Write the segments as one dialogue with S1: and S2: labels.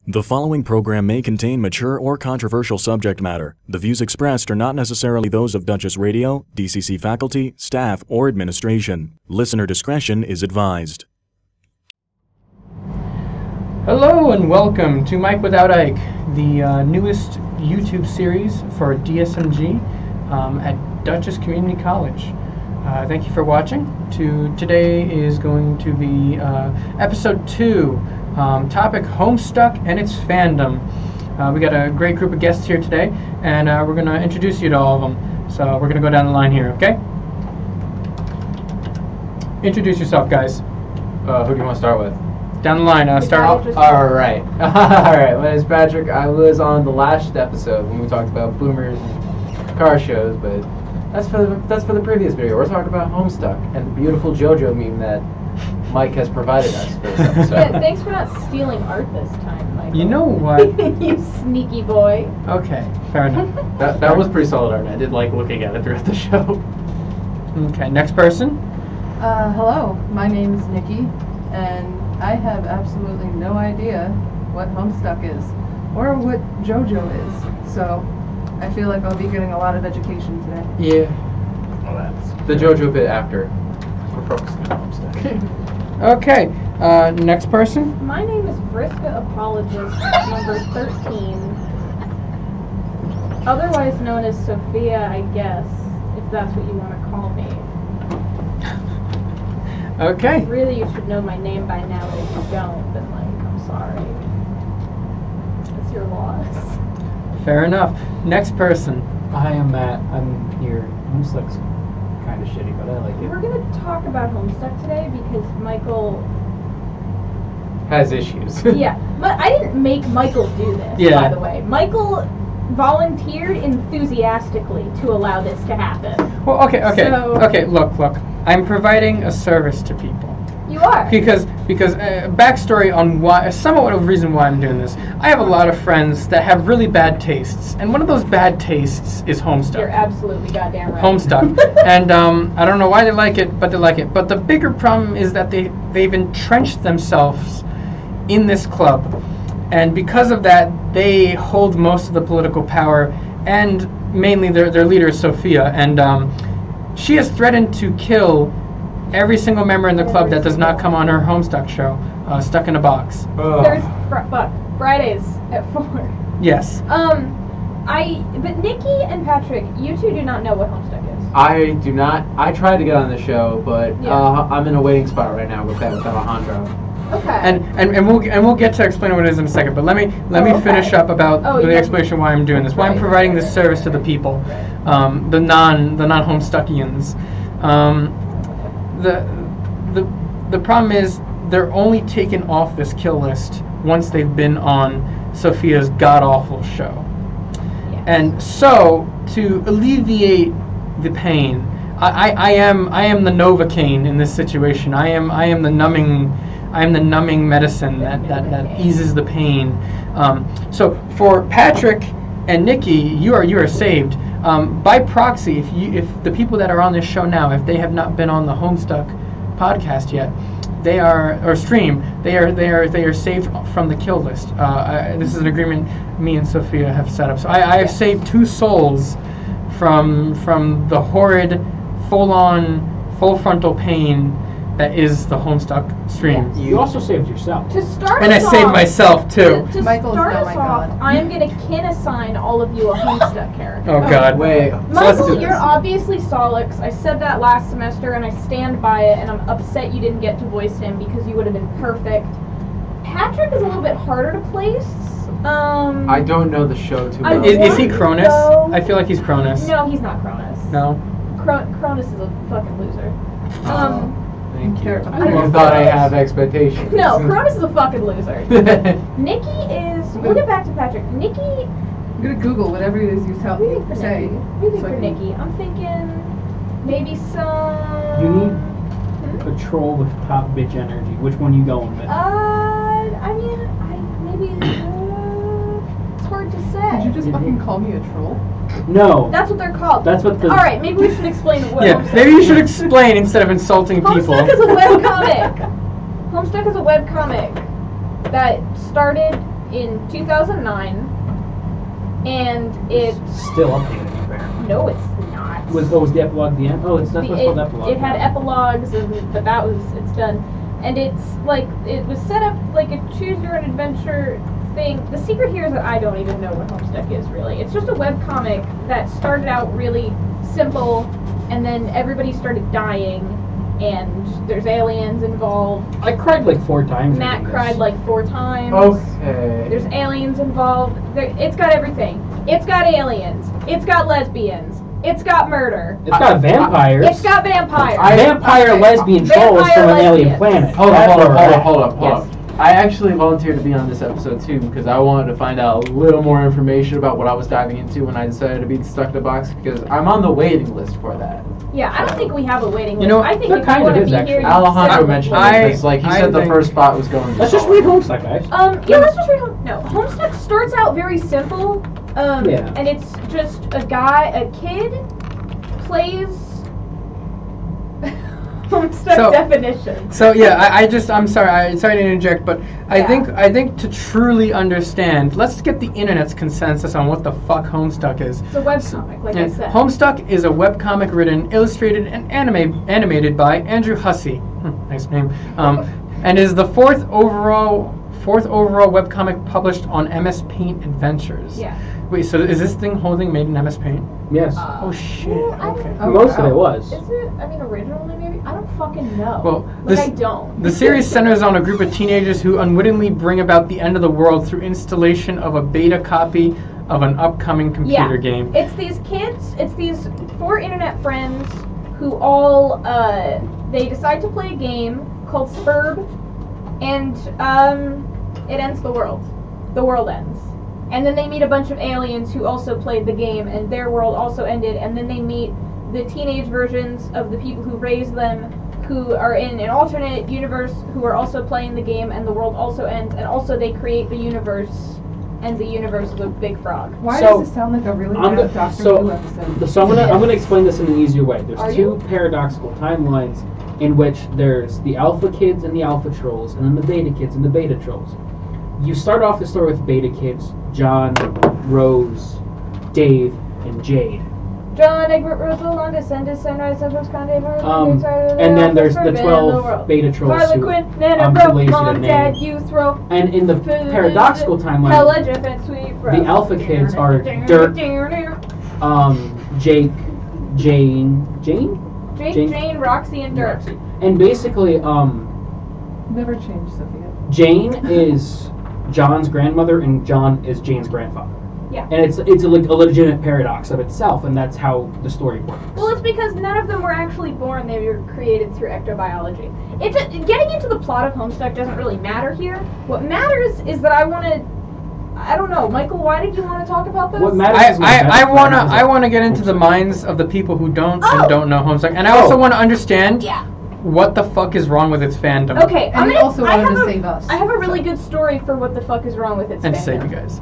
S1: The following program may contain mature or controversial subject matter. The views expressed are not necessarily those of Dutchess Radio, DCC faculty, staff, or administration. Listener discretion is advised.
S2: Hello and welcome to Mike Without Ike, the newest YouTube series for DSMG at Dutchess Community College. Thank you for watching. Today is going to be episode 2. Topic Homestuck and its fandom. We got a great group of guests here today, and we're going to introduce you to all of them. So we're going to go down the line here, okay? Introduce yourself, guys.
S3: Who do you want to start with?
S2: Down the line, start off.
S3: Alright. Alright, my name is Patrick. I was on the last episode when we talked about boomers and car shows, but that's for the previous video. We're talking about Homestuck and the beautiful JoJo meme that Mike has provided us for this episode.
S4: Yeah, thanks for not stealing art this time, Michael.
S2: You know what?
S4: You sneaky boy.
S2: Okay, fair enough.
S3: That was pretty solid art, and I did like looking at it throughout the show.
S2: Okay, next person.
S5: Hello, my name is Nikki, and I have absolutely no idea what Homestuck is, or what JoJo is, so I feel like I'll be getting a lot of education today.
S3: Yeah. Well, that's the JoJo bit after. We're focusing on Homestuck.
S2: Okay, next person.
S4: My name is Vriska Apologist, number 13. Otherwise known as Sophia, I guess, if that's what you want to call me.
S2: Okay.
S4: Really, you should know my name by now, but if you don't, then, I'm sorry. It's your loss.
S2: Fair enough. Next person.
S6: Hi, I'm Matt. I'm here. Homestuck's kind of shitty, but I like it.
S4: We're going to talk about Homestuck today because Michael
S3: has issues.
S4: Yeah, but I didn't make Michael do this, by the way. Michael volunteered enthusiastically to allow this to happen.
S2: Well, okay, look. I'm providing a service to people.
S4: You are.
S2: Because backstory on why, somewhat of a reason why I'm doing this. I have a lot of friends that have really bad tastes, and one of those bad tastes is Homestuck.
S4: You're absolutely goddamn right.
S2: Homestuck. And I don't know why they like it, but they like it. But the bigger problem is that they've entrenched themselves in this club, and because of that, they hold most of the political power, and mainly their leader is Sophia, and she has threatened to kill every single member in the club that does not come on her Homestuck show, Stuck in a Box.
S4: There's Fridays at 4.
S2: Yes.
S4: But Nikki and Patrick, you two do not know what Homestuck is.
S3: I do not. I tried to get on the show, but I'm in a waiting spot right now with Alejandro.
S4: Okay.
S2: And we'll get to explain what it is in a second, but let me finish up about the explanation why I'm doing this, why I'm providing this service to the people, the non-Homestuckians. The problem is they're only taken off this kill list once they've been on Sophia's god-awful show. Yes. And so to alleviate the pain, I am the Novocaine in this situation. I am the numbing medicine that eases the pain. So for Patrick and Nikki, you are saved. By proxy, if the people that are on this show now, if they have not been on the Homestuck podcast yet, they are saved from the kill list. This is an agreement me and Sophia have set up. So I have saved 2 souls from the horrid, full frontal pain that is the Homestuck stream.
S6: Yes. You also saved yourself.
S4: To start
S2: and
S4: us
S2: I saved
S4: off,
S2: myself too.
S4: To start us off, I am going to kin assign all of you a Homestuck character.
S2: Oh God.
S3: Wait.
S4: Michael, you're obviously Solix. I said that last semester and I stand by it, and I'm upset you didn't get to voice him because you would have been perfect. Patrick is a little bit harder to place.
S3: I don't know the show too well.
S2: Is he Cronus? I feel like he's Cronus.
S4: No, he's not Cronus.
S2: No?
S4: Cronus is a fucking loser.
S3: Thank you. I thought I have expectations.
S4: No, Cronus is a fucking loser. Nikki is... We'll get back to Patrick. Nikki...
S5: I'm going to Google whatever it is you tell me to say.
S4: Really for Nikki. I'm thinking maybe some...
S6: You need a troll with top bitch energy. Which one you going with?
S4: I mean, maybe... it's hard to say.
S5: Did you just fucking call me a troll?
S6: No.
S4: That's what they're called.
S6: That's what the...
S4: Alright, maybe we should explain what
S2: Yeah, maybe you should explain instead of insulting people.
S4: Homestuck is a webcomic. Homestuck is a webcomic that started in 2009, and it's
S6: Still updated, apparently.
S4: no, it's not.
S6: Was the epilogue the end? Oh, it's that's what's called epilogue.
S4: It had epilogues, but it's done. And it's like, it was set up like a choose your own adventure thing. The secret here is that I don't even know what Homestuck is, really. It's just a webcomic that started out really simple, and then everybody started dying, and there's aliens involved.
S6: I cried like 4 times.
S4: Matt cried like 4 times.
S3: Okay.
S4: There's aliens involved. It's got everything. It's got aliens. It's got lesbians. It's got murder.
S6: It's got vampires.
S4: It's got vampires.
S6: Vampire lesbian trolls from an alien planet.
S3: Hold up.
S4: Yes.
S3: I actually volunteered to be on this episode too because I wanted to find out a little more information about what I was diving into when I decided to be stuck in a box because I'm on the waiting list for that.
S4: Yeah, I don't think we have a waiting list.
S2: You know,
S4: I think
S6: there
S4: if you
S6: kind
S4: want
S6: of
S4: to
S6: is,
S4: be
S6: actually.
S4: here, you
S3: Alejandro
S4: sit
S3: mentioned
S4: down.
S3: it because like he said the
S2: think-
S3: first spot was going to
S6: Let's just read Homestuck, guys.
S4: Yeah, let's just read Homestuck starts out very simple.
S6: Yeah.
S4: And it's just a kid plays Homestuck definition.
S2: So yeah, I'm sorry to interject, but I think to truly understand, let's get the internet's consensus on what the fuck Homestuck is.
S4: It's a webcomic, like I
S2: And
S4: said.
S2: Homestuck is a webcomic written, illustrated, and animated by Andrew Hussey. Nice name. And is the fourth overall webcomic published on MS Paint Adventures.
S4: Yeah.
S2: Wait, so is this thing holding made in MS Paint?
S6: Yes.
S2: Oh shit.
S4: Well, I
S2: Okay.
S4: don't-
S6: Most of it was.
S4: Is it? I mean, originally maybe? I don't fucking know.
S2: Well,
S4: I don't.
S2: The series centers on a group of teenagers who unwittingly bring about the end of the world through installation of a beta copy of an upcoming computer game.
S4: It's these kids, it's these 4 internet friends who all, they decide to play a game called Spurb, and it ends the world. The world ends. And then they meet a bunch of aliens who also played the game, and their world also ended, and then they meet the teenage versions of the people who raised them, who are in an alternate universe, who are also playing the game, and the world also ends, and also they create the universe, and the universe is a big frog.
S5: Why
S6: So,
S5: does this sound like a really
S6: I'm
S5: bad
S6: go-
S5: Doctor
S6: so-
S5: Who episode?
S6: So I'm gonna explain this in an easier way. There's
S4: Are
S6: 2
S4: you?
S6: paradoxical timelines in which there's the alpha kids and the alpha trolls, and then the beta kids and the beta trolls. You start off the story with beta kids: John, Rose, Dave, and Jade.
S4: John Egbert Rose Longest descended sunrise of Conde
S6: And then there's the 12 beta trolls
S4: Harlequin,
S6: who
S4: Nana,
S6: too
S4: Broke,
S6: lazy to
S4: Mom,
S6: name.
S4: Dad, you throw.
S6: And in the paradoxical timeline,
S4: Hella Jeff and Sweet Bro.
S6: the alpha kids are Dirk, Jake, Jane,
S4: Jane, Roxy, and Dirk.
S6: and basically,
S5: Never change, Sophia.
S6: Jane is John's grandmother and John is Jane's grandfather.
S4: Yeah.
S6: And it's a legitimate paradox of itself, and that's how the story works.
S4: Well, it's because none of them were actually born; they were created through ectobiology. Getting into the plot of Homestuck doesn't really matter here. What matters is that I don't know, Michael. Why did you want to talk about this?
S6: What matters is
S2: I wanna get into the minds of the people who don't know Homestuck, and I also want to understand what the fuck is wrong with its fandom.
S4: Okay,
S5: And he also wanted to save us.
S4: I have a really good story for what the fuck is wrong with its
S2: And
S4: fandom.
S2: to save you guys.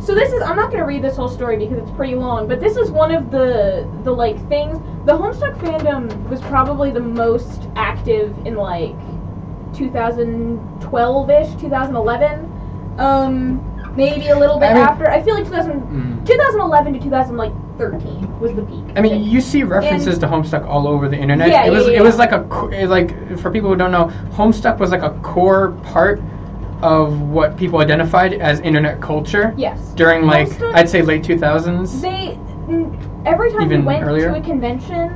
S4: So I'm not going to read this whole story because it's pretty long, but this is one of the like things. The Homestuck fandom was probably the most active in like 2012-ish, 2011. Maybe a little bit after. I feel like 2011 to 2013 was the peak.
S2: I mean, you see references to Homestuck all over the internet.
S4: Yeah,
S2: it was like for people who don't know, Homestuck was like a core part of what people identified as internet culture.
S4: Yes.
S2: During like
S4: Homestuck,
S2: I'd say late 2000s.
S4: Every time
S2: Even
S4: we went
S2: earlier?
S4: to a convention,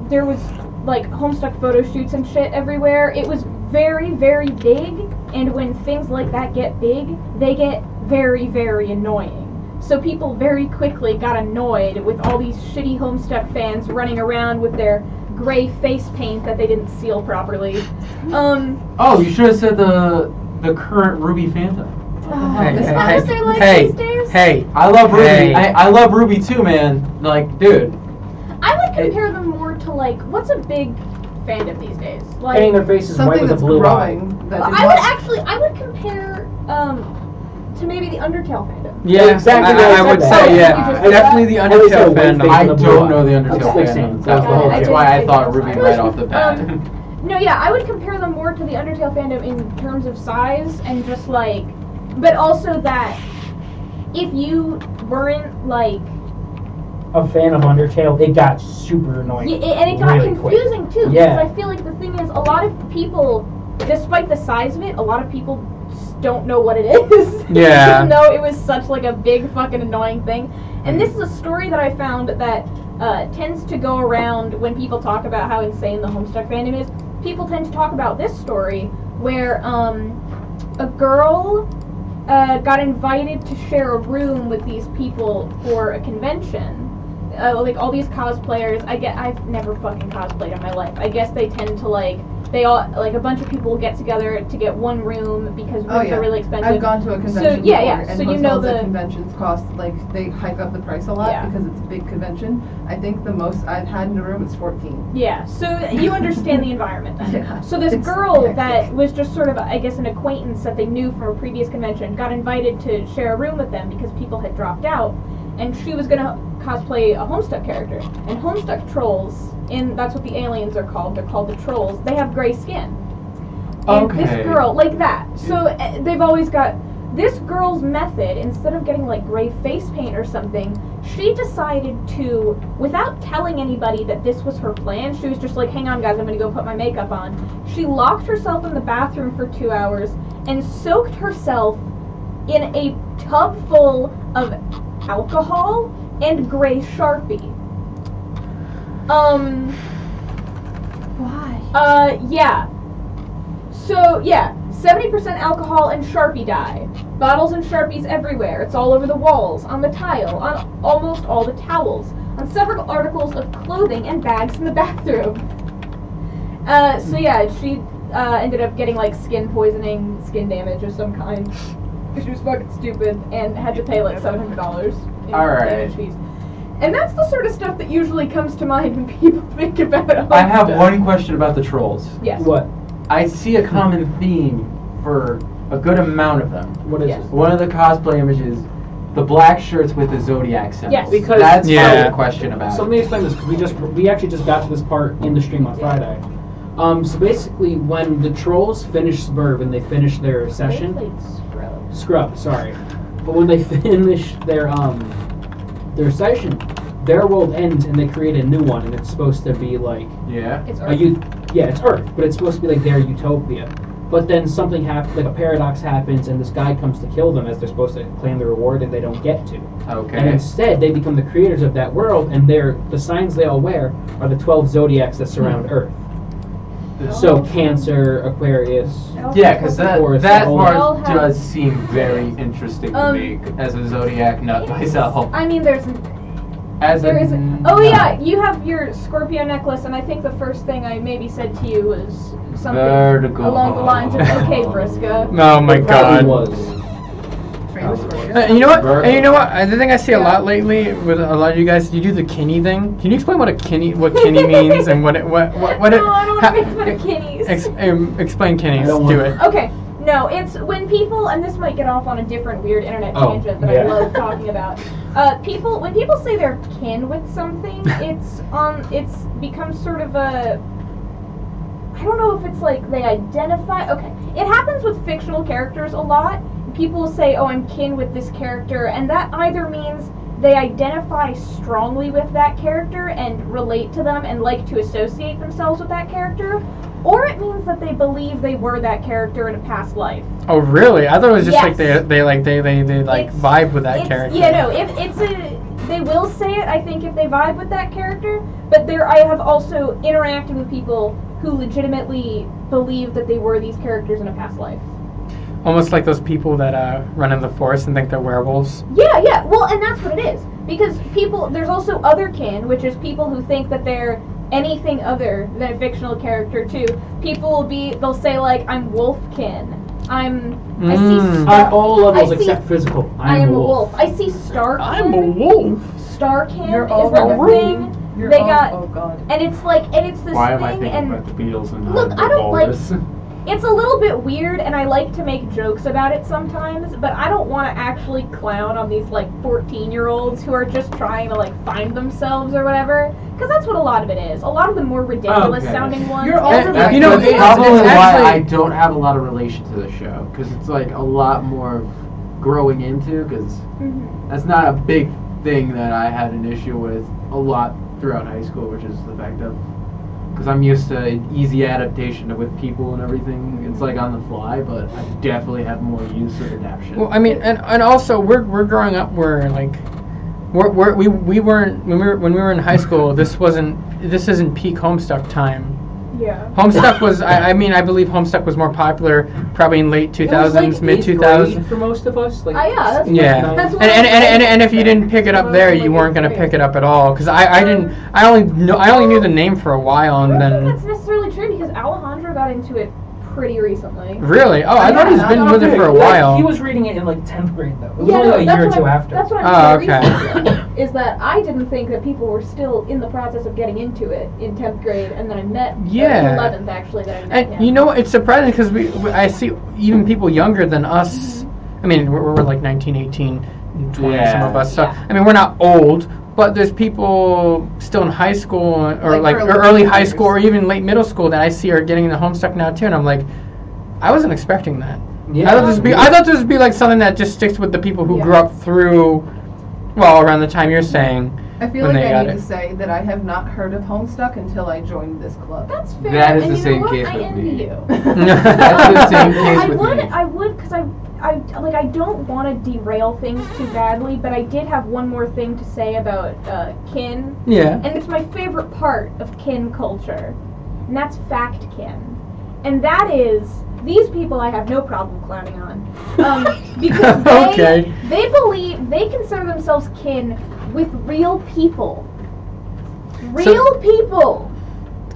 S4: there was like Homestuck photo shoots and shit everywhere. It was very, very big, and when things like that get big, they get very, very annoying. So people very quickly got annoyed with all these shitty Homestuck fans running around with their gray face paint that they didn't seal properly.
S3: Oh, you should have said the current Ruby Phantom.
S2: Hey,
S3: I love Ruby.
S2: Hey.
S3: I love Ruby too, man. Like, dude.
S4: I would compare them more to like, what's a big fandom these days? Like,
S6: Painting their faces white
S5: Something
S6: with a
S5: that's
S6: blue eye.
S5: growing. That
S4: I would compare to maybe the Undertale fandom.
S2: Yeah,
S6: Exactly what
S2: I
S6: I
S2: would
S6: said
S2: say,
S6: that.
S2: yeah. Definitely the
S6: At least
S2: Undertale
S6: a white
S2: fandom.
S6: face
S3: I
S6: with a blue
S3: don't
S6: eye.
S3: know the Undertale
S6: That's
S3: fandom.
S6: the
S3: That's the whole.
S4: I
S3: That's why I
S4: didn't
S3: thought
S4: think
S3: Ruby
S4: that's
S3: right off the bat.
S4: No, yeah, I would compare them more to the Undertale fandom in terms of size and just like but also that if you weren't like
S6: a fan of Undertale, it got super annoying.
S4: and it got
S6: really
S4: confusing
S6: quick.
S4: too.
S6: Yeah.
S4: Because I feel like the thing is, a lot of people, despite the size of it, a lot of people don't know what it is.
S2: Yeah.
S4: Even though it was such like a big fucking annoying thing. And this is a story that I found that tends to go around when people talk about how insane the Homestuck fandom is. People tend to talk about this story where a girl got invited to share a room with these people for a convention. Like all these cosplayers, I've never fucking cosplayed in my life. I guess they tend to a bunch of people get together to get one room because rooms are really expensive.
S5: I've gone to a convention
S4: before,
S5: and
S4: so
S5: hotels at conventions cost, they hike up the price a lot because it's a big convention. I think the most I've had in a room is 14.
S4: Yeah, so you understand the environment then.
S5: Yeah,
S4: so this
S5: it's
S4: girl
S5: hectic.
S4: that was just sort of, I guess, an acquaintance that they knew from a previous convention got invited to share a room with them because people had dropped out, and she was going to cosplay a Homestuck character. And Homestuck trolls, that's what the aliens are called, they're called the trolls, they have gray skin. And this girl, like that. So they've always got, this girl's method, instead of getting like gray face paint or something, she decided to, without telling anybody that this was her plan, she was just like, hang on guys, I'm gonna go put my makeup on. She locked herself in the bathroom for 2 hours and soaked herself in a tub full of alcohol and gray Sharpie.
S5: Why?
S4: Yeah. So, yeah, 70% alcohol and Sharpie dye. Bottles and Sharpies everywhere. It's all over the walls, on the tile, on almost all the towels, on several articles of clothing and bags in the bathroom. So yeah, she ended up getting like skin poisoning, skin damage of some kind. She was fucking stupid and had to pay like $700 in damage fees. And that's the sort of stuff that usually comes to mind when people think about Homestuck.
S3: I have one question about the trolls.
S4: Yes.
S6: What?
S3: I see a common theme for a good amount of them.
S6: What is
S4: Yes.
S6: it?
S3: One of the cosplay images, the black shirts with the zodiac symbol.
S4: Yes.
S6: Because
S3: that's
S2: Yeah.
S3: my question about
S6: So
S3: it.
S6: let me explain this, because we actually just got to this part in the stream on Friday. So basically, when the trolls finish Sburb and they finish their session, Scrub, sorry, but when they finish their session, their world ends and they create a new one, and it's supposed to be like
S3: Yeah.
S4: It's
S6: it's Earth, but it's supposed to be like their utopia. But then something happens, like a paradox happens, and this guy comes to kill them as they're supposed to claim the reward, and they don't get to.
S3: Okay.
S6: And instead, they become the creators of that world, and the signs they all wear are the 12 zodiacs that surround Earth. So Cancer, Aquarius.
S3: Yeah, because that
S6: Taurus,
S3: part
S4: all have-
S3: does seem very interesting to me as a zodiac nut myself.
S4: I mean, there is. Oh yeah, you have your Scorpio necklace, and I think the first thing I maybe said to you was something
S3: Vertigo.
S4: along the lines of, "Okay, Briska."
S2: Oh my
S6: It probably
S2: god.
S6: was.
S2: And you know what? And you know what? The thing I see a lot lately with a lot of you guys, you do the Kinney thing. Can you explain what Kinney means and what it?
S4: No, I don't want to make fun of kinnies.
S2: Explain Kinney.
S6: I don't
S2: Do
S6: want
S2: it.
S4: Okay, no, it's when people, and this might get off on a different weird internet
S6: Oh,
S4: tangent that
S6: yeah.
S4: I love talking about. When people say they're kin with something, it's becomes sort of a, I don't know if it's like they identify. Okay, it happens with fictional characters a lot. People will say, "Oh, I'm kin with this character," and that either means they identify strongly with that character and relate to them and like to associate themselves with that character, or it means that they believe they were that character in a past life.
S2: Oh really? I thought it was just like
S4: Yes.
S2: they
S4: It's-
S2: vibe with that
S4: It's-
S2: character.
S4: Yeah, no, they will say it, I think, if they vibe with that character, but I have also interacted with people who legitimately believe that they were these characters in a past life.
S2: Almost like those people that run in the forest and think they're werewolves.
S4: Yeah, well, and that's what it is. Because there's also other kin, which is people who think that they're anything other than a fictional character, too. They'll say, like, I'm wolfkin. I see
S6: On all levels
S4: I see-
S6: except physical.
S4: I am a wolf. I see Starkin.
S2: I'm a wolf.
S4: Starkin
S5: You're
S4: is
S5: all
S4: like a
S5: wolf.
S4: thing.
S5: You're
S4: They
S5: all,
S4: got,
S5: oh god.
S4: and it's like, and it's this
S3: Why am I
S4: thing,
S3: thinking
S4: and
S3: about the Beatles and
S4: look,
S3: not
S4: I
S3: the
S4: don't like-
S3: walrus?
S4: it's a little bit weird, and I like to make jokes about it sometimes, but I don't want to actually clown on these, like, 14-year-olds who are just trying to, like, find themselves or whatever, because that's what a lot of it is. A lot of the more ridiculous-sounding ones.
S5: You're all
S2: And,
S3: That's
S2: you know,
S3: probably
S2: it's
S3: why
S2: actually-
S3: I don't have a lot of relation to the show, because it's like a lot more of growing into, because that's not a big thing that I had an issue with a lot throughout high school, which is the fact of, because I'm used to easy adaptation with people and everything. It's like on the fly, but I definitely have more use of adaptation.
S2: Well, I mean, and also we're growing up where like we weren't when we were in high school. This isn't peak Homestuck time.
S4: Yeah.
S2: Homestuck was, I believe Homestuck was more popular probably in late 2000s, mid 2000s.
S6: For most of us. Like,
S4: yeah. That's
S2: And if you didn't pick it up there, you weren't gonna pick it up at all. Because I only knew the name for a while, and
S4: I don't
S2: then.
S4: think that's necessarily true because Alejandro got into it pretty recently.
S2: Really? Oh, I thought he's been with it for a while.
S6: He was reading it in like 10th grade though. It was
S4: Yeah,
S6: only
S4: no,
S6: a year or two after.
S4: That's what I'm saying.
S2: okay.
S4: Is that I didn't think that people were still in the process of getting into it in 10th grade, and then I met in 11th actually that I met him.
S2: And you know, it's surprising because I see even people younger than us. I mean, we're like 19, 18, 20, some of us. So I mean, we're not old, but there's people still in high school or early high school or even late middle school that I see are getting into Homestuck now too, and I'm like, I wasn't expecting that.
S6: Yeah.
S2: I thought this would be like something that just sticks with the people who grew up through, well, around the time you're saying.
S5: I feel like I need to say that I have not heard of Homestuck until I joined this club.
S4: That's fair.
S3: That is
S4: and
S3: the
S4: you
S3: same
S4: know what?
S3: case
S4: I
S3: with
S4: envy
S3: me.
S4: you.
S3: That's the same case with me.
S4: I would, because I don't want to derail things too badly, but I did have one more thing to say about kin.
S2: Yeah.
S4: And it's my favorite part of kin culture, and that's fact kin. And that is, these people I have no problem clowning on. Because they consider themselves kin with real people. Real people.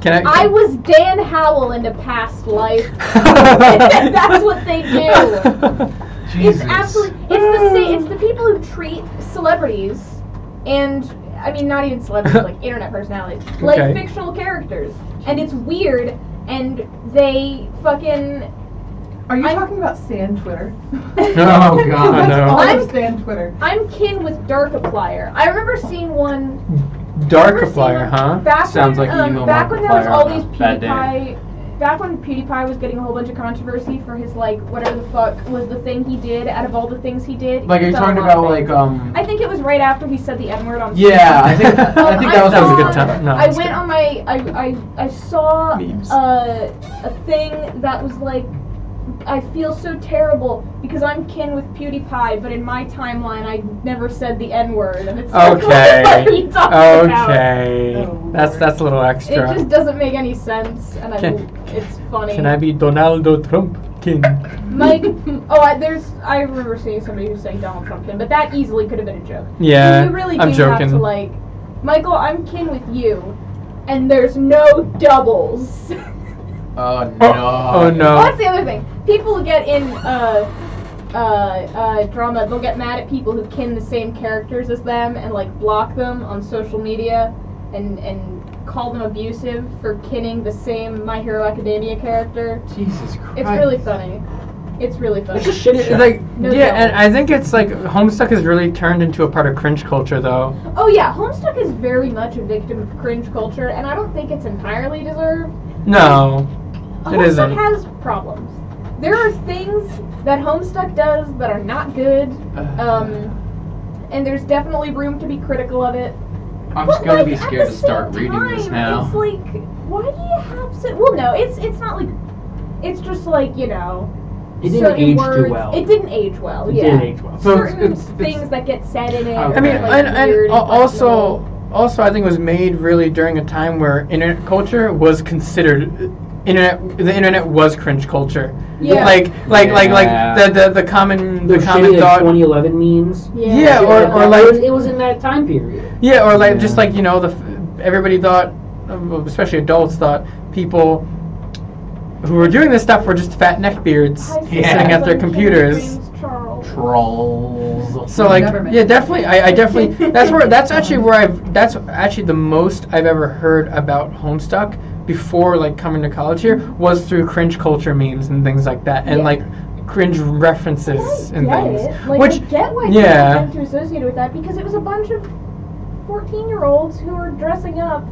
S4: I was Dan Howell in a past life. That's what they do.
S3: Jesus.
S4: It's absolutely, it's the people who treat celebrities, and I mean not even celebrities, like internet personalities, like fictional characters. And it's weird, and they fucking...
S5: Are you talking about Stan Twitter?
S2: Oh god, no.
S5: I'm Stan Twitter.
S4: I'm kin with Darkiplier. I remember seeing one...
S2: Darkiplier, huh?
S3: Sounds like emo
S4: back when there was all these
S3: bad day.
S4: Back when PewDiePie was getting a whole bunch of controversy for his, like, whatever the fuck was the thing he did out of all the things he did.
S3: Like, are you talking about, like,
S4: I think it was right after he said the N-word on
S3: Yeah, I think that was
S2: a good time. No,
S4: I went on my... I saw a thing that was like, I feel so terrible because I'm kin with PewDiePie, but in my timeline I never said the N-word, and it's like, what are you talking about?
S2: That's a little extra.
S4: It just doesn't make any sense, and it's funny.
S2: Can I be Donaldo Trump kin?
S4: Mike, I remember seeing somebody who was saying Donald Trump kin, but that easily could have been a joke.
S2: Yeah,
S4: you really
S2: I'm
S4: do
S2: joking.
S4: Have to, like, Michael, I'm kin with you, and there's no doubles.
S3: Oh no.
S2: Oh no.
S4: Well, that's the other thing. People who get in drama, they'll get mad at people who kin the same characters as them and like block them on social media and call them abusive for kinning the same My Hero Academia character.
S3: Jesus Christ.
S4: It's really funny. It's really funny.
S6: It's a shit show.
S2: Like, and I think it's like Homestuck has really turned into a part of cringe culture, though.
S4: Oh yeah, Homestuck is very much a victim of cringe culture, and I don't think it's entirely deserved.
S2: No, it isn't.
S4: Homestuck has problems. There are things that Homestuck does that are not good, and there's definitely room to be critical of it.
S3: I'm just gonna be scared to start reading this now.
S4: It's like, why do you have to? Well, no, it's not like, it's just like, you know.
S6: It didn't age
S4: words.
S6: too well.
S4: It didn't age well.
S6: It didn't age well.
S2: So
S4: certain things that get said in it.
S3: I
S2: I mean,
S4: are, like, weird
S2: and
S4: and
S2: also I think it was made really during a time where internet culture was considered the internet was cringe culture.
S4: Yeah.
S2: Like the common thought.
S6: 2011 memes.
S2: Yeah, or like
S6: it was in that time period.
S2: Yeah, or like just like, you know, everybody thought, especially adults thought, people who were doing this stuff were just fat neckbeards sitting at their computers.
S3: Trolls.
S2: So like, yeah, definitely. I definitely. That's actually the most I've ever heard about Homestuck before like coming to college here was through cringe culture memes and things like that, and like cringe references and things.
S4: Like,
S2: which
S4: I get why people tend to associate with that, because it was a bunch of 14-year-olds who were dressing up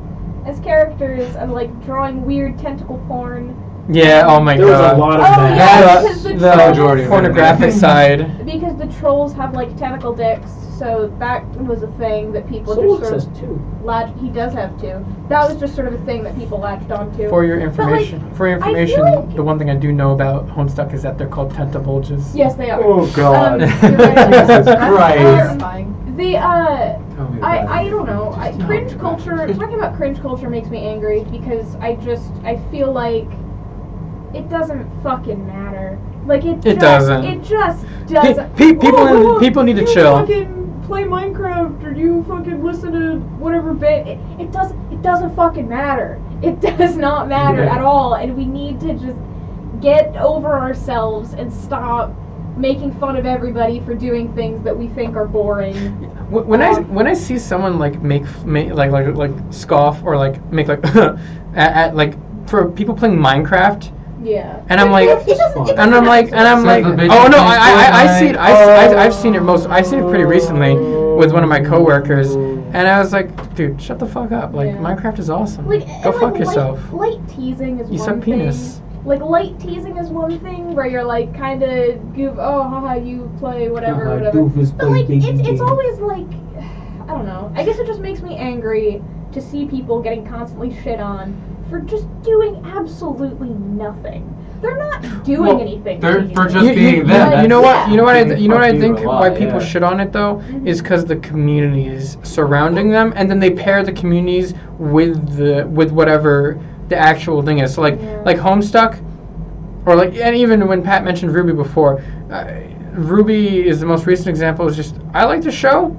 S4: as characters and like drawing weird tentacle porn.
S2: Yeah, oh my god.
S6: There was a lot of
S4: Oh,
S6: that.
S4: yeah,
S2: The
S4: because
S3: majority of
S2: pornographic
S3: it.
S2: side.
S4: because the trolls have like tentacle dicks, so that was a thing that people
S6: Solix
S4: just
S6: has
S4: sort of
S6: two.
S4: latched. He does have two. That was just sort of a thing that people latched onto.
S2: For your
S4: But, like,
S2: information,
S4: like-
S2: the one thing I do know about Homestuck is that they're called tentavulges.
S4: Yes, they are.
S7: Oh God.
S4: You're right about that.
S7: Jesus Christ.
S5: Terrifying.
S4: The
S7: Tell me about
S4: I
S7: it.
S4: don't know.
S7: Just tell
S4: Cringe
S7: me about
S4: culture.
S7: it.
S4: Talking about cringe culture makes me angry because I feel like it doesn't fucking matter. Like it
S2: doesn't.
S4: It just doesn't.
S2: People need to
S4: you
S2: chill.
S4: Fucking play Minecraft or you fucking listen to whatever bit. It doesn't fucking matter. It does not matter
S7: Yeah.
S4: at all. And we need to just get over ourselves and stop making fun of everybody for doing things that we think are boring.
S2: When I see someone like make like scoff or like make like at like for people playing Minecraft.
S4: Yeah.
S2: And I'm like,
S4: It doesn't
S2: and I'm like,
S7: the bitch
S2: oh no,
S7: who plays
S2: I see it.
S7: Fortnite.
S2: I've seen it I've seen it pretty recently with one of my coworkers, and I was like, dude, shut the fuck up. Like
S4: Yeah.
S2: Minecraft is awesome.
S4: Like,
S2: Go
S4: and,
S2: fuck
S4: like,
S2: yourself.
S4: Light teasing is
S2: You
S4: one
S2: suck
S4: thing.
S2: penis.
S4: Like light teasing is one thing where you're like kind of goof. Oh, haha, you play whatever,
S6: Haha,
S4: whatever.
S6: doofus
S4: But
S6: play
S4: like
S6: baby
S4: it's
S6: game.
S4: always like I don't know. I guess it just makes me angry to see people getting constantly shit on for just doing absolutely nothing. They're not doing
S2: Well,
S4: anything.
S7: they're for
S4: amazing.
S7: just being them.
S2: You know what?
S4: Yeah.
S2: You know what?
S7: Being
S2: You know what I
S7: fucked
S2: think?
S7: you a lot,
S2: Why people
S7: yeah.
S2: shit on it though
S4: Mhm.
S2: is because the communities surrounding them, and then they pair the communities with whatever the actual thing is. So like
S4: Yeah.
S2: Homestuck, or like, and even when Pat mentioned Ruby before, Ruby is the most recent example. Is just I like the show,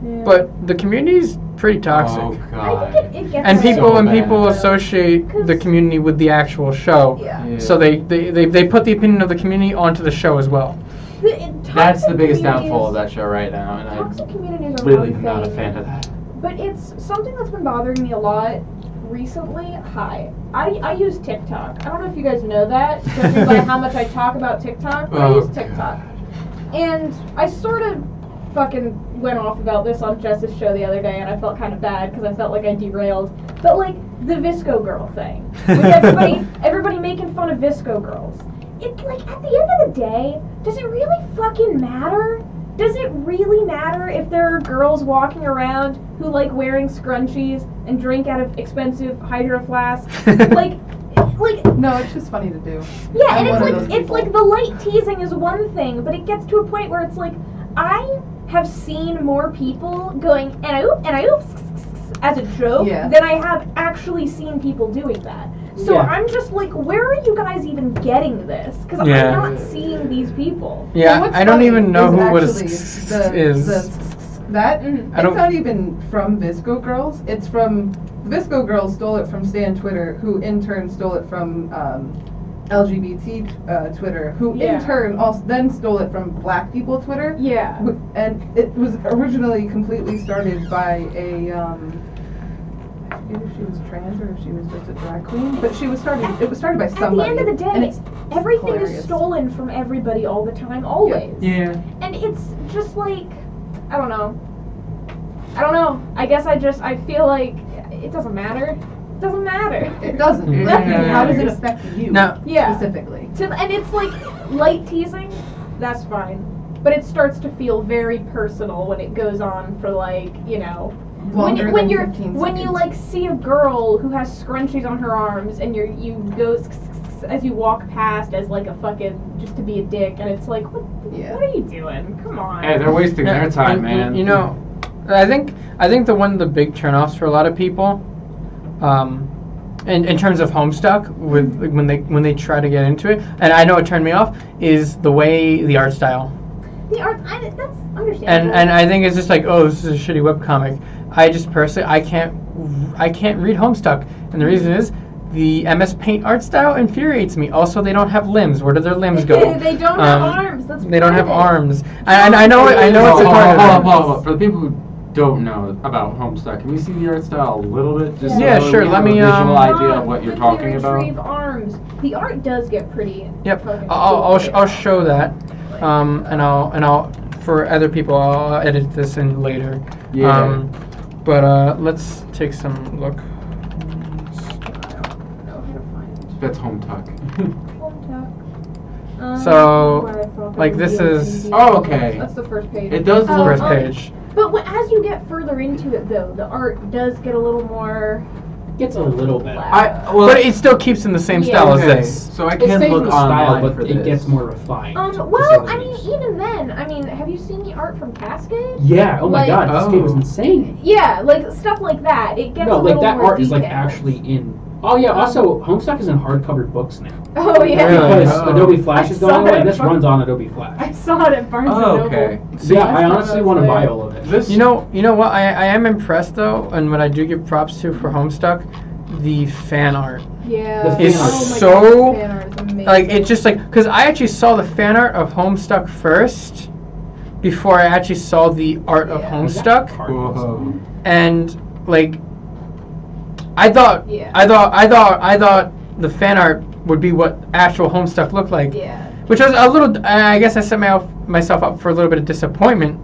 S4: Yeah.
S2: but the community's pretty toxic.
S7: Oh
S4: I
S7: God.
S4: think it gets
S2: And
S4: there.
S2: people
S7: So
S2: and
S7: bad.
S2: people associate the community with the actual show,
S4: Yeah.
S7: Yeah.
S2: so they put the opinion of the community onto the show as well.
S7: That's the
S4: Toxic
S7: biggest
S4: communities-
S7: downfall of that show right now, and
S4: Toxic communities
S7: I'm
S4: are
S7: really
S4: one
S7: not a
S4: thing.
S7: fan of that.
S4: But it's something that's been bothering me a lot recently. I use TikTok. I don't know if you guys know that, judging by how much I talk about TikTok, but I
S7: Oh,
S4: use TikTok. And I sort of fucking went off about this on Jess's show the other day, and I felt kind of bad because I felt like I derailed. But like the Visco girl thing, with everybody making fun of Visco girls. It like at the end of the day, does it really fucking matter? Does it really matter if there are girls walking around who like wearing scrunchies and drink out of expensive hydro flasks? like,
S5: No, it's just funny to do.
S4: yeah,
S5: I'm
S4: and
S5: one of those
S4: it's
S5: people.
S4: like the light teasing is one thing, but it gets to a point where it's like I have seen more people going and I oops as a joke
S5: Yeah.
S4: than I have actually seen people doing that. So
S6: Yeah.
S4: I'm just like, where are you guys even getting this? Because
S2: Yeah.
S4: I'm not seeing these people.
S5: And
S2: Yeah,
S5: what's
S2: I don't
S5: funny
S2: even know
S5: is
S2: who what
S5: actually
S2: is.
S5: That
S4: Mhm.
S2: I don't-
S5: it's not even from Visco Girls. It's from the Visco Girls stole it from Stan Twitter, who in turn stole it from LGBT Twitter, who
S4: Yeah.
S5: in turn also then stole it from Black people Twitter.
S4: Yeah.
S5: And it was originally completely started by a I forget if she was trans or if she was just a drag queen, but she was started. It was started by
S4: At the
S5: somebody.
S4: end of the
S5: and
S4: day,
S5: it's
S4: everything
S5: hilarious.
S4: is stolen from everybody all the time, always.
S7: Yeah.
S4: And it's just like, I don't know. I guess I feel like it doesn't matter. It doesn't matter.
S5: It doesn't.
S2: Yeah.
S5: How does it affect you
S2: Now-
S4: Yeah.
S5: specifically?
S4: And it's like light teasing, that's fine. But it starts to feel very personal when it goes on for like, you know,
S5: Longer
S4: when
S5: than
S4: you're
S5: 15
S4: when you
S5: seconds.
S4: like see a girl who has scrunchies on her arms and you go as you walk past as like a fucking just to be a dick, and it's like
S5: Yeah.
S4: what are you doing? Come on.
S7: Hey, they're wasting
S2: Yeah,
S7: their time,
S2: and,
S7: man.
S2: You know, I think the one of the big turnoffs for a lot of people, in terms of Homestuck, with when they try to get into it, and I know it turned me off, is the art style.
S4: The art, that's understandable.
S2: And I think it's just like, oh, this is a shitty webcomic. I just personally I can't read Homestuck, and the reason is the MS Paint art style infuriates me. Also, they don't have limbs. Where do their limbs go?
S4: They don't have arms. That's
S2: They don't have
S4: part of it.
S2: arms. I know it's a
S7: Hold
S2: part
S7: on.
S2: of it.
S7: For the people who don't know about Homestuck, can we see the art style a little bit? Just
S2: Yeah,
S7: so
S2: sure,
S7: we
S2: let
S7: have
S2: me,
S7: a visual idea
S4: Ron,
S7: of what you're
S4: when
S7: talking
S4: you
S7: about.
S4: retrieve arms. The art does get pretty.
S2: Yep,
S4: fucking
S2: I'll
S4: cool.
S2: show that, and I'll for other people I'll edit this in later.
S7: Yeah.
S2: But let's take some look.
S4: I don't know how to find
S7: That's Homestuck.
S4: Homestuck.
S2: So,
S4: where I thought that
S2: like,
S4: would
S2: this
S4: be
S2: is-
S4: easy.
S7: Oh, okay.
S5: That's the first page.
S7: It does look.
S2: First page.
S4: But as you get further into it, though, the art does get a little more.
S6: Gets a little bit.
S2: But it still keeps in the same style as
S7: Okay,
S2: this.
S7: so I
S6: It
S7: can
S6: stays in
S7: look
S6: the style,
S7: online
S6: but
S7: for
S6: it
S7: this.
S6: gets more refined. to
S4: Well,
S6: say the
S4: I mean,
S6: least.
S4: even then, have you seen the art from Cascade?
S6: Yeah. Oh my
S4: like-
S6: God, this game was
S7: Oh.
S6: insane.
S4: Yeah, like stuff like that. It gets
S6: No,
S4: a
S6: like
S4: little
S6: that
S4: more
S6: art is like
S4: detailed.
S6: actually in. Oh yeah. Also, Homestuck is in hardcover books now.
S4: Oh yeah.
S2: Really?
S6: Because
S7: Oh.
S6: Adobe Flash is
S4: I
S6: going
S4: saw
S6: away,
S4: that
S6: and this
S4: book.
S6: runs on Adobe Flash.
S4: I saw it at Barnes and
S7: Oh,
S4: Noble.
S7: okay.
S6: Yeah, I
S5: I
S6: honestly
S5: thought
S6: want to
S5: that was
S6: buy
S5: there.
S6: all of it.
S7: This.
S2: You know what? I am impressed though, and what I do give props to for Homestuck, the fan art.
S5: Yeah.
S6: The
S2: It's
S6: fan art.
S5: Oh my
S2: so-
S5: God, the fan art is amazing.
S2: Like it just like because I actually saw the fan art of Homestuck first, before I actually saw the art of
S5: Yeah.
S2: Homestuck,
S7: Whoa.
S2: and like I thought the fan art would be what actual Homestuck looked like,
S5: Yeah.
S2: which was a little. I guess I set myself up for a little bit of disappointment.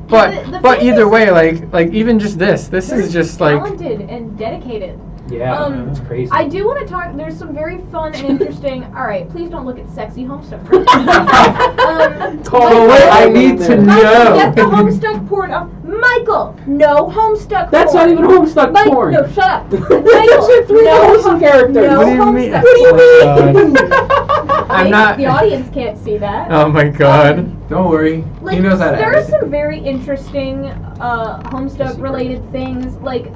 S2: But
S4: The
S2: but
S4: thing
S2: either
S4: is-
S2: way, like even just this
S4: They're
S2: is just like
S4: talented and dedicated.
S6: Yeah,
S4: Um,
S6: it's crazy.
S4: I do want to talk. There's some very fun and interesting. All right, please don't look at sexy Homestuck.
S6: Oh,
S7: wait, I need to know.
S4: Get the Homestuck porn up, Michael. No Homestuck.
S6: That's
S4: porn.
S6: not even Homestuck
S4: Mike,
S6: porn.
S4: No, shut up.
S6: Those are three awesome characters.
S4: No
S2: What do you mean?
S4: Homestuck.
S2: What do you mean? I'm
S4: Wait,
S2: not.
S4: The audience can't see that.
S2: Oh my god.
S7: Don't worry.
S4: Like,
S7: He knows how to
S4: there are
S7: edit.
S4: some very interesting Homestuck related things, like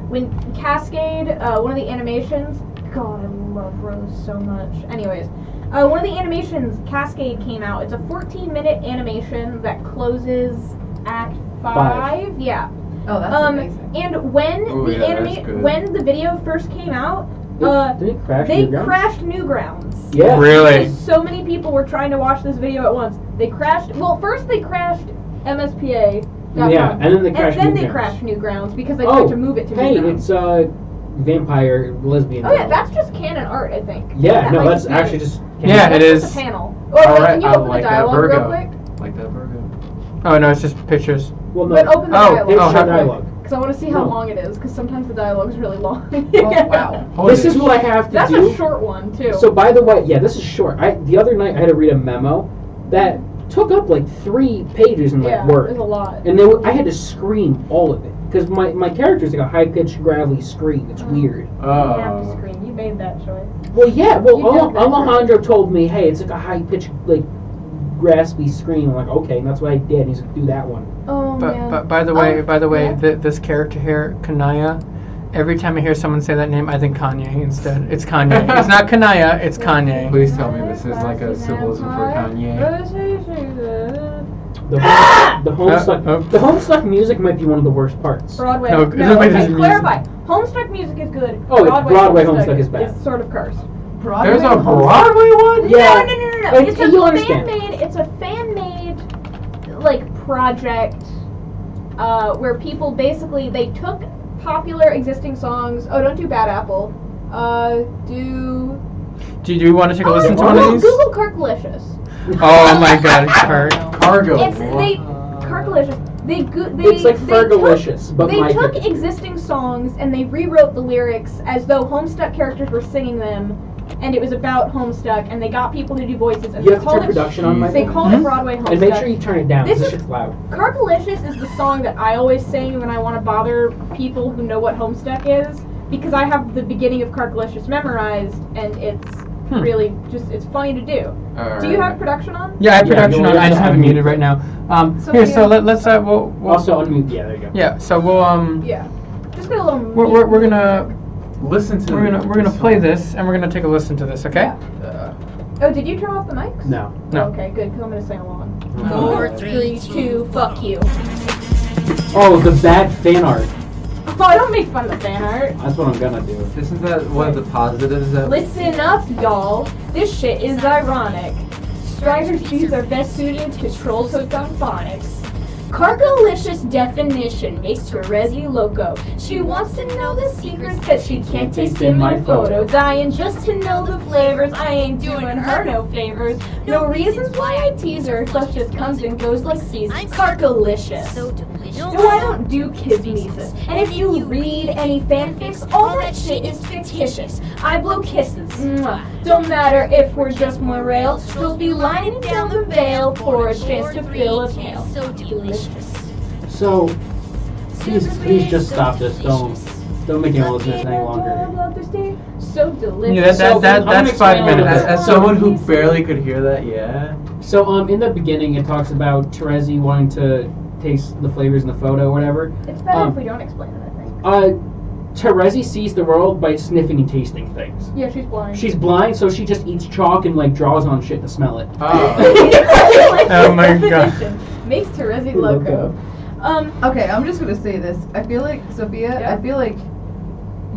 S4: when Cascade, one of the animations. God, I love Rose so much. Anyways, one of the animations, Cascade, came out. It's a 14-minute animation that closes Act 5. Yeah.
S5: Oh, that's amazing.
S4: And when
S7: Oh, yeah, that's good.
S4: when the video first came out,
S6: Did it crash
S4: they
S6: Newgrounds?
S4: crashed Newgrounds.
S6: Yeah.
S2: Really?
S4: Because so many people were trying to watch this video at once. They crashed. Well, first they crashed MSPA.
S6: Yeah, and then they crashed
S4: And then they
S6: Newgrounds.
S4: crashed Newgrounds because they
S6: Oh,
S4: tried to move it to
S6: Hey,
S4: Newgrounds.
S6: it's vampire lesbian.
S4: Oh yeah,
S6: girl.
S4: that's just canon art, I think.
S6: Yeah, no,
S4: like,
S6: that's
S4: it's
S6: actually
S4: weird.
S6: just.
S2: Yeah,
S4: That's
S2: it
S4: just
S2: is.
S4: a panel. Oh, wait,
S7: Alright,
S4: can you
S7: I
S4: open
S7: like
S4: the
S7: that
S4: dialogue real
S7: Virgo.
S4: quick?
S7: Like that Virgo.
S2: Oh no, it's just pictures.
S6: Well, no.
S4: But open the
S2: Oh,
S4: dialogue.
S6: It's
S2: oh,
S6: short
S2: how-
S6: dialogue.
S4: Because I want to see how
S6: No.
S4: long it is, because sometimes the dialogue is really long.
S5: Oh, wow.
S6: This is what I have to
S4: That's
S6: do.
S4: a short one, too.
S6: So by the way, yeah, this is short. The other night I had to read a memo that took up like 3 pages in
S4: yeah,
S6: Word,
S4: there's a lot.
S6: and I had to scream all of it because my character's like a high pitched gravelly scream. It's weird.
S4: You have to scream. You made that choice.
S6: Well, yeah. Well,
S4: You did that
S6: Alejandro told me, hey, it's like a high pitched like raspy scream. I'm like, okay, and that's what I did. He's like, do that one.
S4: Oh, man.
S2: But by the way,
S4: yeah.
S2: this character here, Kanaya. Every time I hear someone say that name, I think Kanye instead. It's Kanye. It's not Kanaya. It's Kanye.
S7: Please tell me this is like a symbolism for Kanye.
S6: The Homestuck,
S2: oh.
S6: the Homestuck music might be one of the worst parts.
S4: Broadway.
S2: No,
S4: No,
S2: nobody
S4: okay,
S2: does music.
S4: clarify. Homestuck music is good.
S6: Oh, Broadway Homestuck is bad.
S4: It's sort of cursed.
S7: There's a Broadway one?
S6: Yeah.
S4: No.
S6: And-
S4: It's
S6: and
S4: a
S6: you'll understand.
S4: fan-made. It's a fan-made, like, project where people basically they took popular existing songs. Oh, don't do Bad Apple. Do.
S2: Do you want to take a listen to one
S4: Google,
S2: of these?
S4: Google Carkalicious.
S2: Oh my god, Kurt.
S7: Cargo.
S4: It's Carkalicious.
S6: It's like Fergalicious, but
S4: They
S6: my
S4: took
S6: picture.
S4: existing songs and they rewrote the lyrics as though Homestuck characters were singing them, and it was about Homestuck, and they got people to do voices, and
S6: You
S4: they
S6: have to
S4: called
S6: turn
S4: it.
S6: production on my
S4: They
S6: phone.
S4: called it Broadway Homestuck.
S6: And make sure you turn it down.
S4: This
S6: This
S4: is-
S6: shit's loud.
S4: Carkalicious is the song that I always sing when I want to bother people who know what Homestuck is, because I have the beginning of Carkalicious memorized, and it's really just, it's funny to do. Do you have production on?
S2: Yeah, I have
S6: Yeah,
S2: production
S6: you
S2: on. I just have it
S6: unmute.
S2: muted right now.
S4: So
S2: Here,
S4: we
S2: so
S4: have-
S2: let's we'll
S6: Also unmute. Yeah, there you go.
S2: yeah. So we'll
S4: Yeah. Just get a little.
S2: we're gonna
S7: Listen to
S2: we're gonna play this and we're gonna take a listen to this, okay?
S4: Oh, did you turn off the mics?
S6: No.
S2: No.
S4: Okay, good, because I'm going to sing along.
S8: 4, 3,
S4: 2, fuck you.
S6: Oh, the bad fan art.
S4: Oh, I don't make fun of the fan art.
S6: That's what I'm gonna do.
S7: Isn't that one of the positives that
S4: Listen up, y'all. This shit is ironic. Strider's shoes are best suited to trolls hooked on phonics. Carkalicious definition makes her resi loco. She wants to know the secrets that she can't taste in my photo. Dying just to know the flavors. I ain't doing her no favors. No reasons why I tease her. Flesh just comes and goes like seasons. Carkalicious.
S8: so delicious.
S4: No, I don't do kids' nieces. And if you read any fanfics, all that shit is fictitious. I blow kisses. Mwah. Don't matter if we're just Morale, she'll be lining down the veil for a chance to fill a pail. So delicious.
S6: So, please just stop this. Don't make anyone listen to this any longer.
S4: So delicious.
S2: Yeah, that's 5 minutes.
S3: As someone who barely could hear that, yeah.
S6: So, in the beginning, it talks about Terezi wanting to taste the flavors in the photo or whatever.
S4: It's better if we don't explain it, I think.
S6: Terezi sees the world by sniffing and tasting things.
S4: Yeah, she's blind.
S6: She's blind, so she just eats chalk and, like, draws on shit to smell it.
S3: Oh.
S2: Oh my god.
S4: Makes Terezi loco.
S5: Okay, I'm just gonna say this. I feel like, Sophia,
S4: Yeah.
S5: I feel like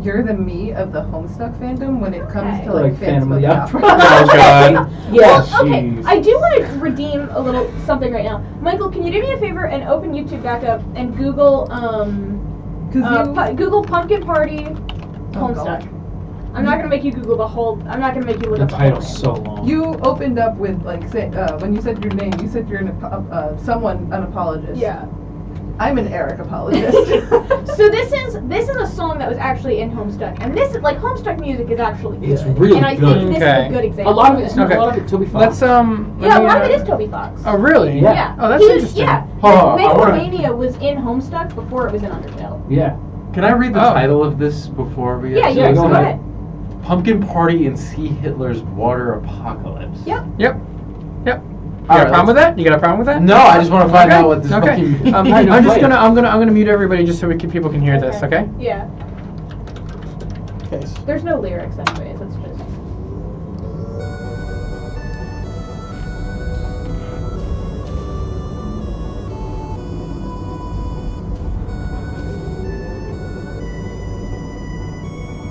S5: you're the me of the Homestuck fandom when it comes to
S6: Like
S5: Phantom of the Opera.
S2: Oh god.
S6: Yeah.
S4: Well, okay,
S3: Jeez.
S4: I do want to redeem a little something right now. Michael, can you do me a favor and open YouTube back up and Google Google Pumpkin Party Homestuck. I'm not gonna make you Google the whole. I'm not gonna make you look
S6: The
S4: up the whole
S6: title's
S4: thing.
S6: so long.
S5: You opened up with like say when you said your name, you said you're an apologist.
S4: Yeah.
S5: I'm an Eric apologist.
S4: So this is a song that was actually in Homestuck, and this is like Homestuck music is actually good.
S6: It's really
S4: and I
S6: good.
S4: think this
S2: Okay.
S4: is a good
S6: A
S4: example.
S6: lot of it's
S2: Okay.
S6: a lot of it Toby Fox.
S2: Let's
S4: Yeah, a lot of
S2: me,
S4: it is Toby Fox.
S2: Oh really?
S6: Yeah.
S2: Oh, that's
S4: He was-
S2: interesting.
S4: Yeah.
S3: Oh, I wanna-
S4: Megalomania was in Homestuck before it was in Undertale.
S6: Yeah.
S3: Can I read the
S2: Oh.
S3: title of this before we
S4: Yeah,
S3: actually
S4: yeah,
S6: go
S4: go
S6: ahead.
S4: ahead.
S3: Pumpkin Party and See Hitler's Water Apocalypse.
S4: Yep.
S2: Yep. You
S3: All
S2: got
S3: right,
S2: a problem with that? You got a problem with that?
S3: No, I just want to find
S2: Okay.
S3: out what this
S2: Okay.
S3: fucking means.
S2: I'm just gonna I'm gonna mute everybody just so people can hear this. Okay.
S4: Yeah.
S2: Okay.
S4: There's no lyrics anyways. It's just.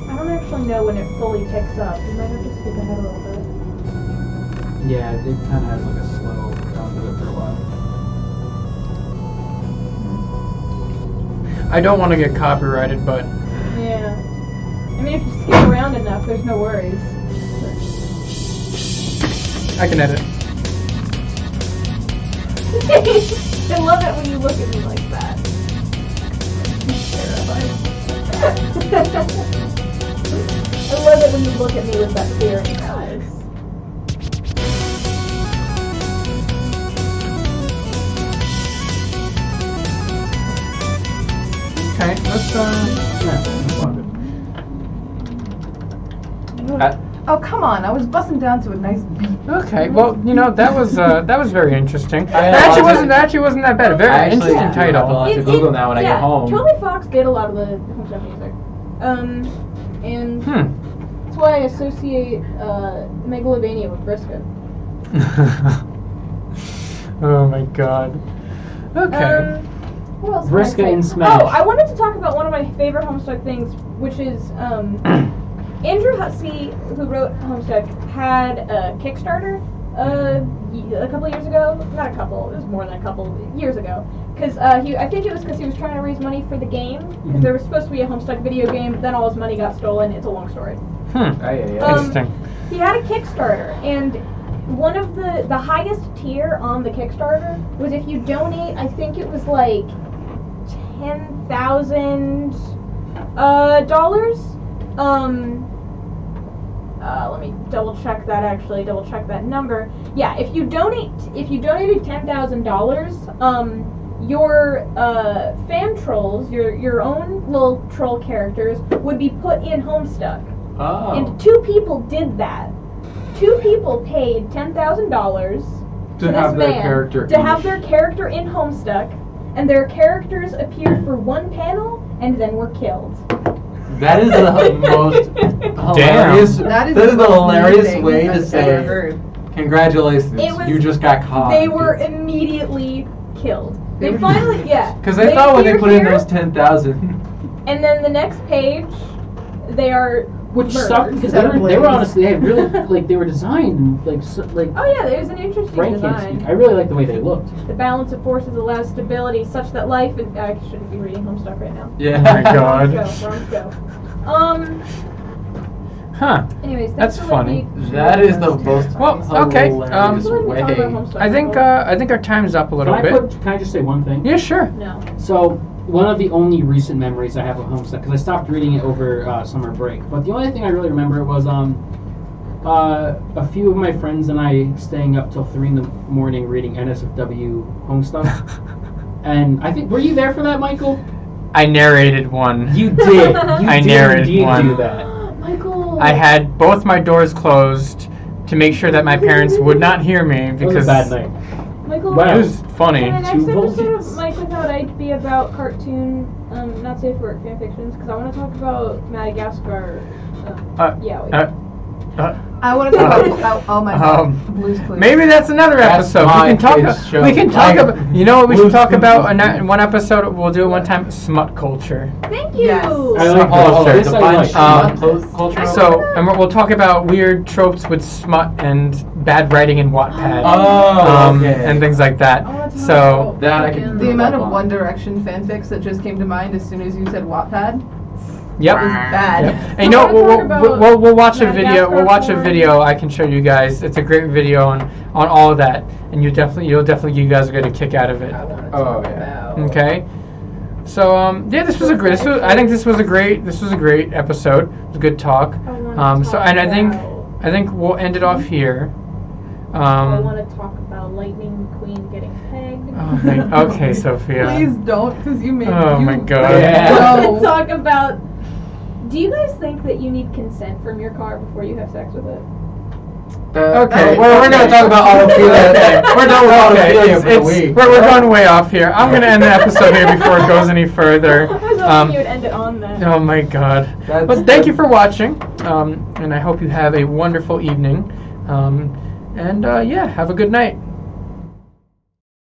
S4: I don't actually know when it fully picks up. You might have to skip ahead a little bit.
S6: Yeah, it kind of has like a slow down to it for a while.
S2: I don't want to get copyrighted, but
S4: Yeah. I mean, if you skip around enough, there's no worries.
S2: I can edit.
S4: I love it when you look at me like that. I love it when you look at me with that fear in your eyes.
S2: Okay, let's
S6: Yeah, no problem.
S5: Oh come on! I was busting down to a nice beat.
S2: Okay, well, that was very interesting.
S3: I
S2: That actually wasn't that bad. A very
S3: I actually
S2: interesting
S3: have a
S2: title.
S3: lot to Google now when I get home.
S4: Toby Fox did a lot of the Homestuck music. And that's why I associate Megalovania with Briscoe.
S2: Oh my god. Okay.
S4: What else?
S6: Vriska
S4: can I say?
S6: in Smash.
S4: Oh, I wanted to talk about one of my favorite Homestuck things, which is Andrew Hussey, who wrote Homestuck, had a Kickstarter a couple of years ago. Not a couple, it was more than a couple years ago. Because I think it was because he was trying to raise money for the game. Because there was supposed to be a Homestuck video game, but then all his money got stolen. It's a long story.
S2: Interesting.
S4: He had a Kickstarter, and one of the highest tier on the Kickstarter was if you donate, I think it was like $10,000 dollars. Let me double check that number. Yeah, if you donated $10,000, your fan trolls, your own little troll characters would be put in Homestuck.
S3: Oh.
S4: And 2 people did that. 2 people paid $10,000 to this
S3: have their
S4: man
S3: character
S4: to
S3: in-
S4: have their character in Homestuck, and their characters appeared for one panel and then were killed.
S3: That is the most hilarious.
S5: That is
S3: the
S5: most
S3: hilarious
S5: amazing
S3: way to
S5: I've
S3: say,
S5: ever heard.
S3: congratulations,
S4: It was-
S3: you just got caught.
S4: They were immediately killed. They finally, yeah.
S3: Because I thought when they
S4: appear
S3: put in
S4: here,
S3: those 10,000.
S4: and then the next page, they are
S6: Which
S4: murdered.
S6: sucked because they were honestly they had really like they were designed like
S4: Oh yeah, there's an interesting
S6: brain can't
S4: design.
S6: speak. I really like the way they looked.
S4: The balance of forces allows stability such that life and I shouldn't be reading Homestuck right now.
S3: Yeah.
S2: Oh my god.
S4: Wrong show.
S2: Huh.
S4: Anyways,
S2: That's
S4: thanks for letting
S2: funny.
S4: me
S3: That is the most
S2: Well, okay,
S3: hilarious
S4: Letting me talk about
S3: way.
S4: Homestuck
S2: I think
S4: for a
S2: our time's up a little bit.
S6: Can I just say one thing?
S2: Yeah, sure.
S4: No.
S6: So, one of the only recent memories I have of Homestuck, because I stopped reading it over summer break, but the only thing I really remember was a few of my friends and I staying up till 3 in the morning reading NSFW Homestuck. And I think, were you there for that, Michael?
S2: I narrated one.
S6: You did.
S2: I narrated one.
S6: do that.
S4: Michael.
S2: I had both my doors closed to make sure that my parents would not hear me
S6: It was
S2: because
S6: a bad night.
S4: Michael.
S6: Wow.
S2: it was funny.
S4: Can the next
S6: Two
S4: episode
S6: volts.
S4: of Mike Without I'd be about cartoon, not safe for work fanfictions, because I want to talk about Madagascar. Yeah, wait.
S5: I want to talk about all my Blue's Clues.
S2: Maybe that's another
S3: That's
S2: episode.
S3: my
S2: We can talk.
S3: kids' show.
S2: We can talk
S3: Like,
S2: about. You know what we should
S3: Blue's
S2: talk
S3: Clues.
S2: about in one episode? We'll do it one time. Smut culture.
S4: Thank you.
S5: Yes.
S6: I like
S2: Oh,
S6: that. This I
S3: define
S6: like.
S3: culture.
S2: So, and we'll talk about weird tropes with smut and bad writing in Wattpad.
S3: Oh, okay.
S2: And things like that.
S4: I wanna talk
S2: So,
S4: about
S3: That I
S4: fucking-
S3: can-
S5: The amount of One Direction fanfics that just came to mind as soon as you said Wattpad
S2: yep.
S5: was bad.
S2: Yep. And you know,
S4: I wanna talk about
S2: we'll watch a video. We'll watch a
S4: Madagascar
S2: video. I can show you guys. It's a great video on all of that, and you guys are gonna kick out of it.
S5: I want to
S3: Oh,
S5: talk
S3: yeah.
S5: about.
S2: Okay. So yeah, this was a great. I think this was a great episode. It was a good talk. So and I think we'll end it off here.
S4: I want to talk about Lightning McQueen getting pegged.
S2: Okay, Sophia.
S5: Please don't, because you made
S2: Oh my God.
S4: I
S3: Yeah.
S4: want to talk about. Do you guys think that you need consent from your car before you have sex with it?
S2: Okay.
S3: We're going to talk about Autophilia. We're done with Autophilia for the
S2: it's,
S3: week.
S2: we're going way off here. I'm gonna end the episode here before it goes any further.
S4: I was hoping you would end it on that.
S2: Oh my God.
S3: That's-
S2: Well, thank you for watching, and I hope you have a wonderful evening. And yeah, have a good night.